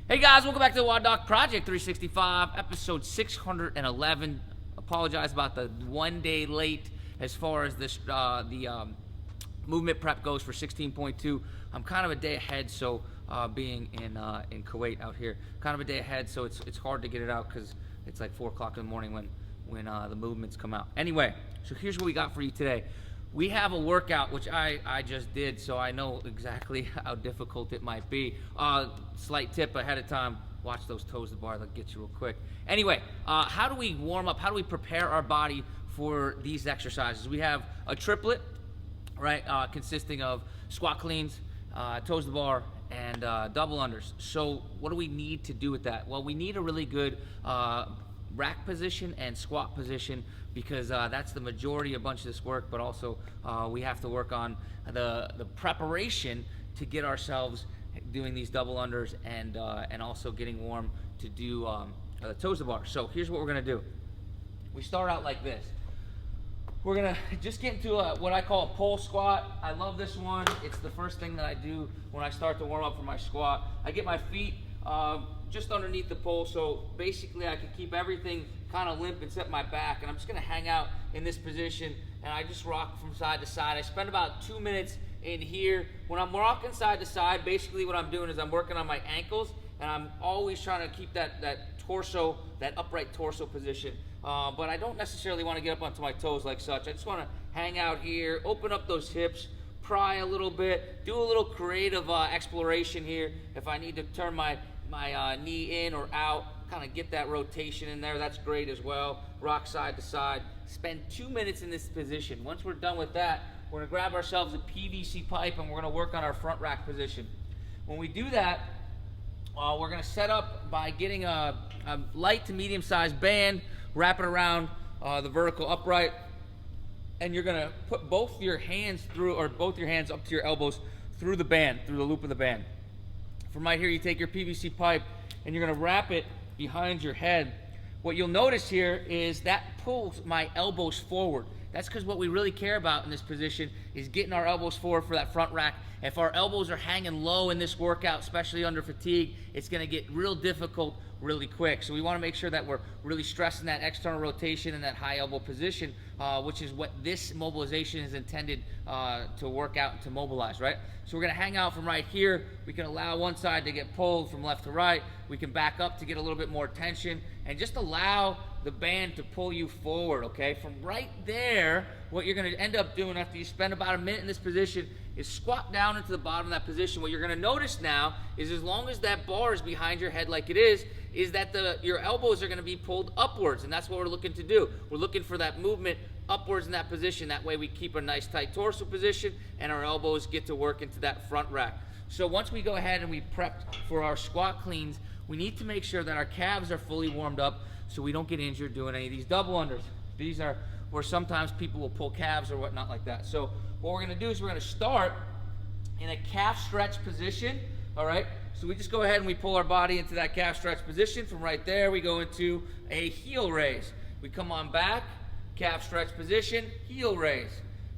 Hey guys, welcome back to the WODdoc Project 365, episode 611. Apologize about the 1 day late as far as this the movement prep goes for 16.2. I'm kind of a day ahead, so being in Kuwait out here, kind of a day ahead, so it's hard to get it out because it's like 4 o'clock in the morning when the movements come out. Anyway, so here's what we got for you today. We have a workout, which I just did, so I know exactly how difficult it might be. Slight tip ahead of time, watch those toes of the bar, they'll get you real quick. Anyway, how do we warm up? How do we prepare our body for these exercises? We have a triplet, right, consisting of squat cleans, toes to the bar, and double unders. So what do we need to do with that? Well, we need a really good rack position and squat position, because that's the majority of a bunch of this work, but also we have to work on the preparation to get ourselves doing these double unders and also getting warm to do the toes to the bar. So here's what we're gonna do. We start out like this. We're gonna just get into what I call a pole squat. I love this one. It's the first thing that I do when I start to warm up for my squat. I get my feet just underneath the pole, so basically I can keep everything kind of limp and set my back, and I'm just gonna hang out in this position and I just rock from side to side. I spend about 2 minutes in here. When I'm rocking side to side, basically what I'm doing is I'm working on my ankles, and I'm always trying to keep that torso, that upright torso position. But I don't necessarily want to get up onto my toes like such. I just want to hang out here, open up those hips, pry a little bit, do a little creative exploration here. If I need to turn my knee in or out, kind of get that rotation in there, that's great as well. Rock side to side. Spend 2 minutes in this position. Once we're done with that, we're gonna grab ourselves a PVC pipe and we're gonna work on our front rack position. When we do that, we're gonna set up by getting a light to medium sized band, wrap it around the vertical upright, and you're gonna put both your hands through, or both your hands up to your elbows through the band, through the loop of the band. From right here, you take your PVC pipe and you're gonna wrap it behind your head. What you'll notice here is that pulls my elbows forward. That's because what we really care about in this position is getting our elbows forward for that front rack. If our elbows are hanging low in this workout, especially under fatigue, it's gonna get real difficult really quick. So we wanna make sure that we're really stressing that external rotation and that high elbow position, which is what this mobilization is intended to work out and to mobilize, right? So we're gonna hang out from right here. We can allow one side to get pulled from left to right. We can back up to get a little bit more tension, and just allow the band to pull you forward, okay? From right there, what you're gonna end up doing after you spend about a minute in this position is squat down into the bottom of that position. What you're gonna notice now is, as long as that bar is behind your head like it is that your elbows are gonna be pulled upwards, and that's what we're looking to do. We're looking for that movement upwards in that position. That way we keep a nice tight torso position and our elbows get to work into that front rack. So once we go ahead and we prep for our squat cleans, we need to make sure that our calves are fully warmed up so we don't get injured doing any of these double unders. These are where sometimes people will pull calves or whatnot like that. So what we're gonna do is we're gonna start in a calf stretch position, all right? So we just go ahead and we pull our body into that calf stretch position. From right there, we go into a heel raise. We come on back, calf stretch position, heel raise.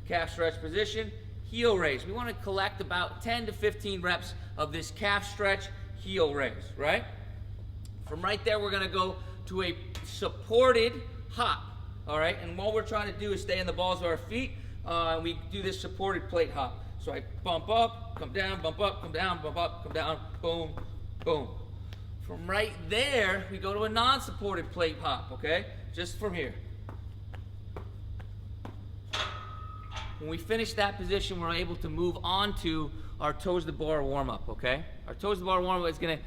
Calf stretch position, heel raise. We wanna collect about 10 to 15 reps of this calf stretch, heel raise, right? From right there, we're gonna go to a supported hop, all right? And what we're trying to do is stay in the balls of our feet. We do this supported plate hop. So I bump up, come down, bump up, come down, bump up, come down, boom, boom. From right there, we go to a non-supported plate hop, okay? Just from here. When we finish that position, we're able to move on to our toes to bar warm-up, okay? Our toes to bar warm-up is gonna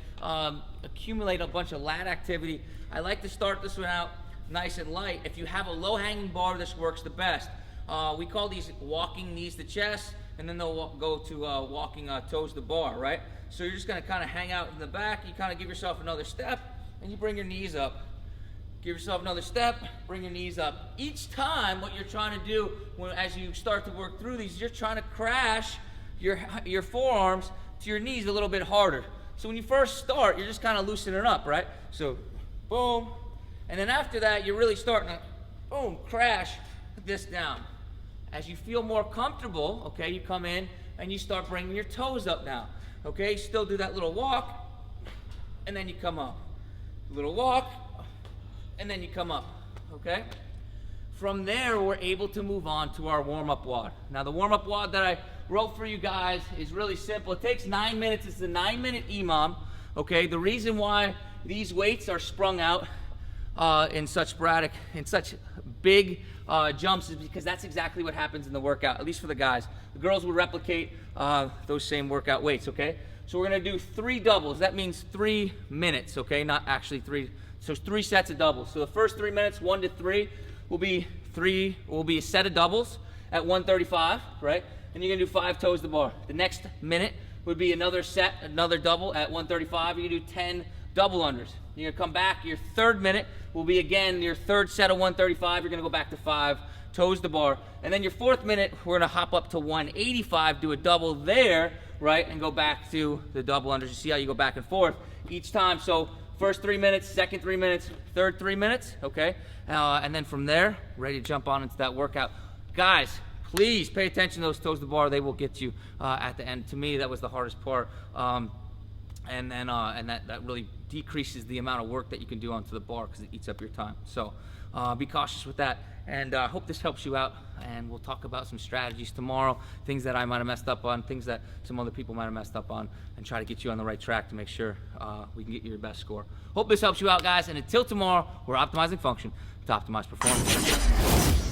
accumulate a bunch of lat activity. I like to start this one out nice and light. If you have a low-hanging bar, this works the best. We call these walking knees to chest, and then they'll go to walking toes to bar, right? So you're just gonna kind of hang out in the back, you kind of give yourself another step, and you bring your knees up. Give yourself another step, bring your knees up. Each time, what you're trying to do as you start to work through these, you're trying to crash your forearms to your knees a little bit harder. So when you first start, you're just kind of loosening up, right? So, boom. And then after that, you're really starting to, boom, crash this down. As you feel more comfortable, okay, you come in and you start bringing your toes up now. Okay, still do that little walk. and then you come up. A little walk, and then you come up, okay? From there, we're able to move on to our warm-up WOD. Now, the warm-up WOD that I wrote for you guys is really simple. It takes 9 minutes. It's a 9-minute EMOM, okay? The reason why these weights are sprung out in such big jumps is because that's exactly what happens in the workout, at least for the guys. The girls will replicate those same workout weights, okay? So we're gonna do 3 doubles. That means 3 minutes, okay? Not actually 3, so 3 sets of doubles. So the first 3 minutes, 1 to 3, will be a set of doubles at 135, right? And you're gonna do 5 toes to bar. The next minute would be another set, another double at 135. You're gonna do 10 double unders. You're gonna come back, your third minute will be again your third set of 135. You're gonna go back to 5 toes to bar. And then your fourth minute, we're gonna hop up to 185, do a double there, right? And go back to the double unders. You see how you go back and forth each time. So first 3 minutes, second 3 minutes, third 3 minutes, okay? And then from there, ready to jump on into that workout. Guys, please pay attention to those toes to bar. They will get you at the end. To me, that was the hardest part. And that really decreases the amount of work that you can do onto the bar because it eats up your time. So be cautious with that. And I hope this helps you out. And we'll talk about some strategies tomorrow, things that I might have messed up on, things that some other people might have messed up on, and try to get you on the right track to make sure we can get you your best score. Hope this helps you out, guys. And until tomorrow, we're optimizing function to optimize performance.